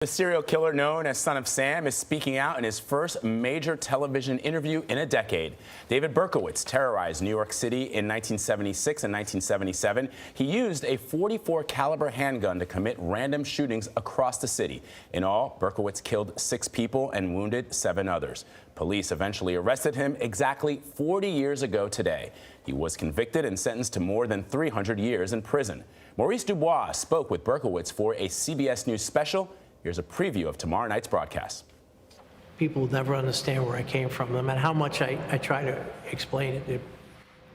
The serial killer known as Son of Sam is speaking out in his first major television interview in a decade. David Berkowitz terrorized New York City in 1976 and 1977. He used a .44 caliber handgun to commit random shootings across the city. In all, Berkowitz killed 6 people and wounded 7 others. Police eventually arrested him exactly 40 years ago today. He was convicted and sentenced to more than 300 years in prison. Maurice Dubois spoke with Berkowitz for a CBS News special. Here's a preview of tomorrow night's broadcast. People never understand where I came from. No matter how much I try to explain it,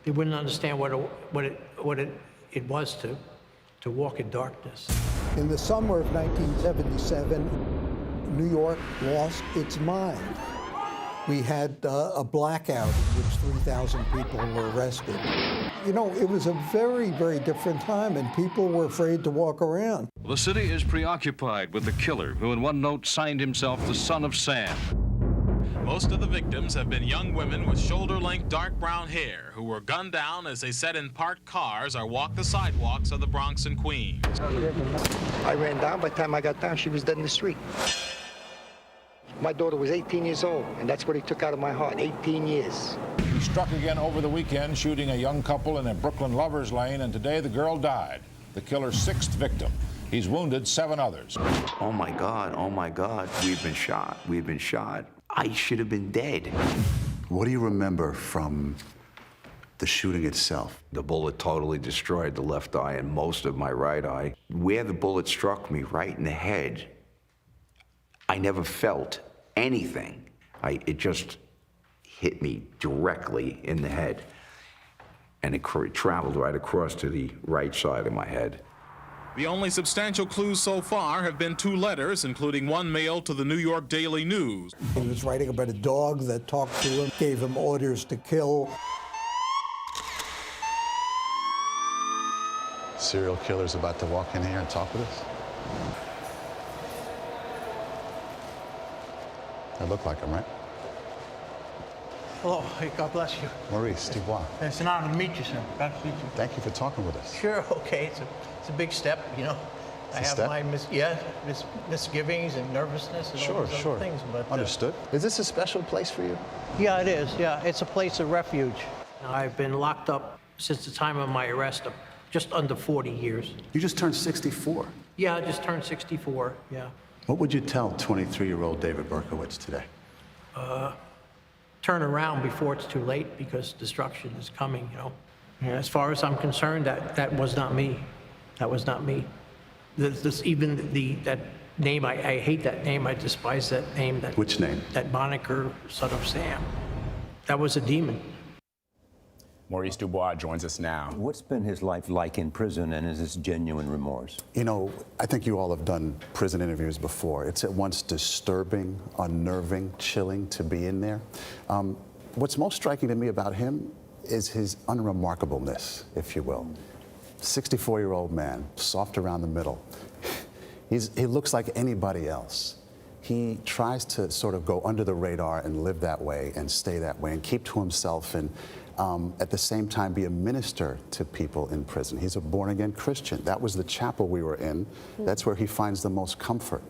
they wouldn't understand what it was to walk in darkness. In the summer of 1977, New York lost its mind. We had a blackout in which 3,000 people were arrested. You know, it was a very, very different time, and people were afraid to walk around. The city is preoccupied with the killer, who in one note signed himself the Son of Sam. Most of the victims have been young women with shoulder-length dark brown hair who were gunned down as they sat in parked cars or walked the sidewalks of the Bronx and Queens. I ran down. By the time I got down, she was dead in the street. My daughter was 18 years old, and that's what he took out of my heart, 18 years. He struck again over the weekend, shooting a young couple in a Brooklyn lovers lane, and today the girl died, the killer's 6th victim. He's wounded 7 others. Oh my God, we've been shot. I should have been dead. What do you remember from the shooting itself? The bullet totally destroyed the left eye and most of my right eye. Where the bullet struck me right in the head, I never felt anything. It just hit me directly in the head, and it traveled right across to the right side of my head. The only substantial clues so far have been 2 letters, including one mailed to the New York Daily News. He was writing about a dog that talked to him, gave him orders to kill. Serial killer's about to walk in here and talk with us? I look like him, right? Hello, hey, God bless you. Maurice Dubois. It's an honor to meet you, sir. God bless you. Thank you for talking with us. Sure, okay. It's a big step, you know. I have step? my misgivings and nervousness and all those other things, but understood. Is this a special place for you? yeah, it is. Yeah, it's a place of refuge. I've been locked up since the time of my arrest, just under 40 years. You just turned 64. Yeah, I just turned 64. Yeah. What would you tell 23-year-old David Berkowitz today? Turn around before it's too late, because destruction is coming, you know. And as far as I'm concerned, that was not me. That was not me. That name, I hate that name. I despise that name. Which name? That moniker, Son of Sam. That was a demon. Maurice Dubois joins us now. What's been his life like in prison, and is this genuine remorse? You know, I think you all have done prison interviews before. It's at once disturbing, unnerving, chilling to be in there. What's most striking to me about him is his unremarkableness, if you will. 64-year-old man, soft around the middle. He looks like anybody else. He tries to sort of go under the radar and live that way and stay that way and keep to himself, and at the same time be a minister to people in prison. He's a born-again Christian. That was the chapel we were in. That's where he finds the most comfort.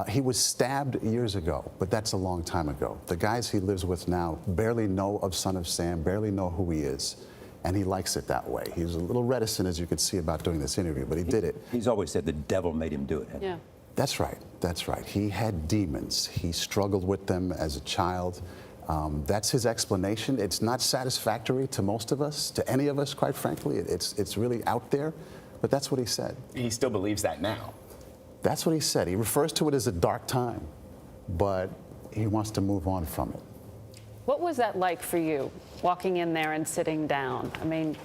He was stabbed years ago, but that's a long time ago. The guys he lives with now barely know of Son of Sam, barely know who he is, and he likes it that way. He was a little reticent, as you could see, about doing this interview, but he did it. He's always said the devil made him do it. Yeah. That's right, that's right. He had demons. He struggled with them as a child. That's his explanation. It's not satisfactory to most of us, to any of us, quite frankly. It's really out there, but that's what he said. He still believes that now. That's what he said. He refers to it as a dark time, but he wants to move on from it. What was that like for you, walking in there and sitting down? I mean,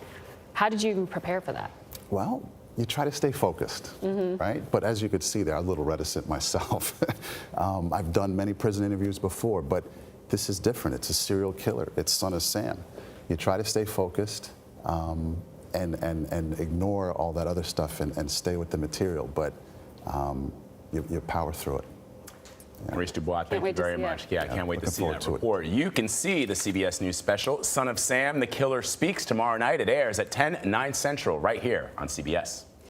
how did you even prepare for that? Well, you try to stay focused, right? But as you could see there, I'm a little reticent myself. I've done many prison interviews before, but this is different. It's a serial killer. It's Son of Sam. You try to stay focused and ignore all that other stuff and stay with the material, but you power through it. Yeah. Maurice Dubois, thank you very much. Yeah, I can't wait to see that report. You can see the CBS News special, Son of Sam, The Killer Speaks, tomorrow night. It airs at 10, 9 Central, right here on CBS.